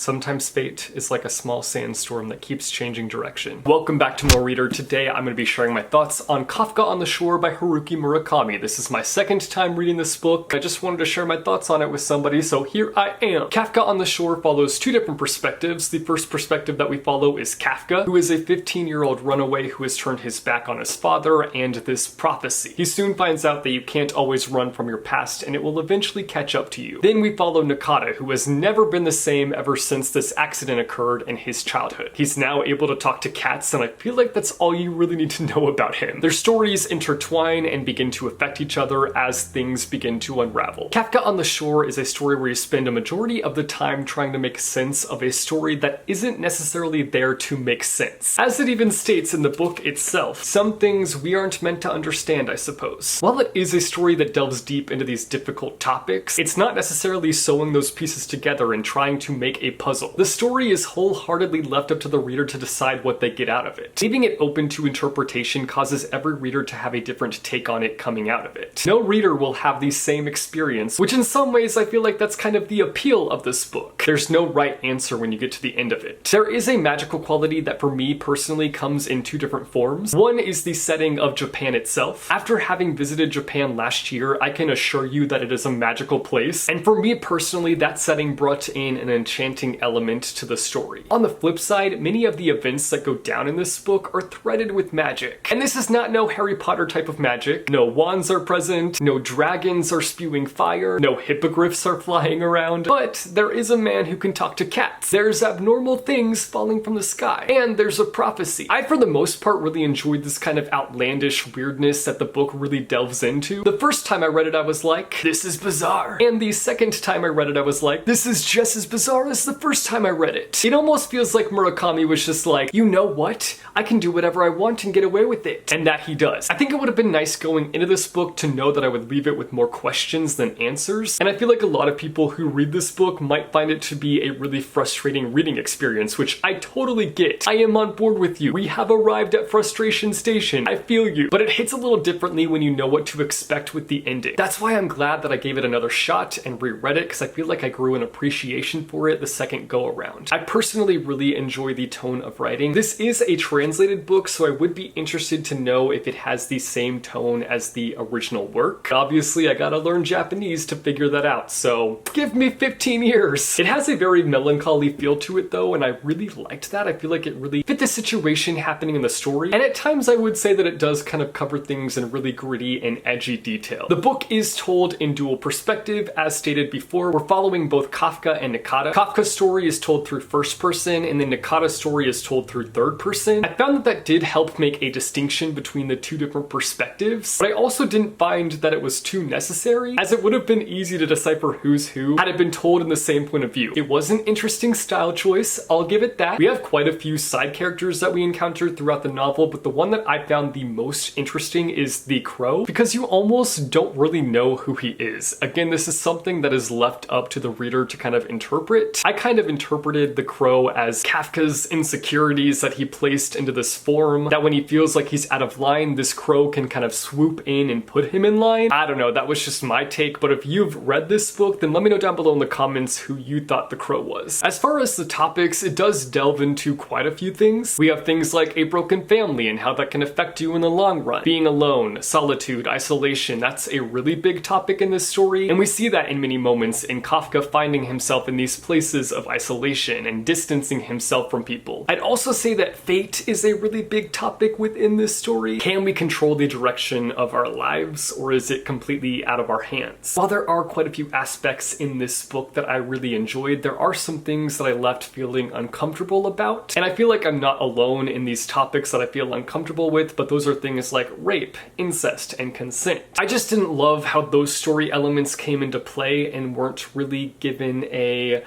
Sometimes fate is like a small sandstorm that keeps changing direction. Welcome back to More Reader. Today I'm going to be sharing my thoughts on Kafka on the Shore by Haruki Murakami. This is my second time reading this book. I just wanted to share my thoughts on it with somebody, so here I am. Kafka on the Shore follows two different perspectives. The first perspective that we follow is Kafka, who is a 15-year-old runaway who has turned his back on his father and this prophecy. He soon finds out that you can't always run from your past and it will eventually catch up to you. Then we follow Nakata, who has never been the same ever since this accident occurred in his childhood. He's now able to talk to cats, and I feel like that's all you really need to know about him. Their stories intertwine and begin to affect each other as things begin to unravel. Kafka on the Shore is a story where you spend a majority of the time trying to make sense of a story that isn't necessarily there to make sense. As it even states in the book itself, some things we aren't meant to understand, I suppose. While it is a story that delves deep into these difficult topics, it's not necessarily sewing those pieces together and trying to make a puzzle. The story is wholeheartedly left up to the reader to decide what they get out of it. Leaving it open to interpretation causes every reader to have a different take on it coming out of it. No reader will have the same experience, which in some ways I feel like that's kind of the appeal of this book. There's no right answer when you get to the end of it. There is a magical quality that for me personally comes in two different forms. One is the setting of Japan itself. After having visited Japan last year, I can assure you that it is a magical place, and for me personally, that setting brought in an enchanting element to the story. On the flip side, many of the events that go down in this book are threaded with magic. And this is not no Harry Potter type of magic. No wands are present, no dragons are spewing fire, no hippogriffs are flying around, but there is a man who can talk to cats. There's abnormal things falling from the sky, and there's a prophecy. I, for the most part, really enjoyed this kind of outlandish weirdness that the book really delves into. The first time I read it, I was like, this is bizarre. And the second time I read it, I was like, this is just as bizarre as the first time I read it. It almost feels like Murakami was just like, you know what? I can do whatever I want and get away with it. And that he does. I think it would have been nice going into this book to know that I would leave it with more questions than answers. And I feel like a lot of people who read this book might find it to be a really frustrating reading experience, which I totally get. I am on board with you. We have arrived at frustration station. I feel you. But it hits a little differently when you know what to expect with the ending. That's why I'm glad that I gave it another shot and reread it, because I feel like I grew an appreciation for it the second go around. I personally really enjoy the tone of writing. This is a translated book, so I would be interested to know if it has the same tone as the original work. Obviously, I gotta learn Japanese to figure that out, so give me 15 years. It has a very melancholy feel to it though, and I really liked that. I feel like it really fit the situation happening in the story, and at times I would say that it does kind of cover things in really gritty and edgy detail. The book is told in dual perspective, as stated before. We're following both Kafka and Nakata. Kafka's story is told through first person, and then Nakata's story is told through third person. I found that did help make a distinction between the two different perspectives, but I also didn't find that it was too necessary, as it would have been easy to decipher who's who had it been told in the same point of view. It was an interesting style choice, I'll give it that. We have quite a few side characters that we encountered throughout the novel, but the one that I found the most interesting is the Crow, because you almost don't really know who he is. Again, this is something that is left up to the reader to kind of interpret. I kind of interpreted the Crow as Kafka's insecurities that he placed into this form, that when he feels like he's out of line, this Crow can kind of swoop in and put him in line. I don't know, that was just my take, but if you've read this book, then let me know down below in the comments who you thought the Crow was. As far as the topics, it does delve into quite a few things. We have things like a broken family and how that can affect you in the long run. Being alone, solitude, isolation, that's a really big topic in this story, and we see that in many moments in Kafka finding himself in these places of isolation and distancing himself from people. I'd also say that fate is a really big topic within this story. Can we control the direction of our lives, or is it completely out of our hands? While there are quite a few aspects in this book that I really enjoyed, there are some things that I left feeling uncomfortable about, and I feel like I'm not alone in these topics that I feel uncomfortable with, but those are things like rape, incest, and consent. I just didn't love how those story elements came into play and weren't really given a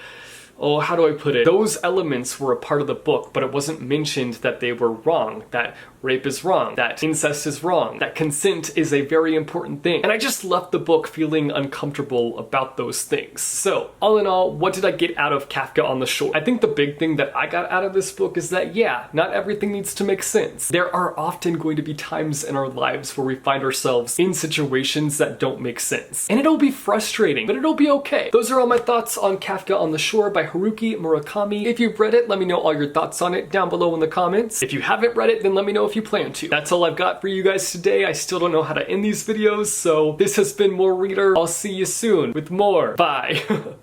oh, how do I put it? Those elements were a part of the book, but it wasn't mentioned that they were wrong, that rape is wrong, that incest is wrong, that consent is a very important thing. And I just left the book feeling uncomfortable about those things. So, all in all, what did I get out of Kafka on the Shore? I think the big thing that I got out of this book is that, yeah, not everything needs to make sense. There are often going to be times in our lives where we find ourselves in situations that don't make sense. And it'll be frustrating, but it'll be okay. Those are all my thoughts on Kafka on the Shore by Haruki Murakami. If you've read it, let me know all your thoughts on it down below in the comments. If you haven't read it, then let me know if you plan to. That's all I've got for you guys today. I still don't know how to end these videos, so this has been More Reader. I'll see you soon with more. Bye.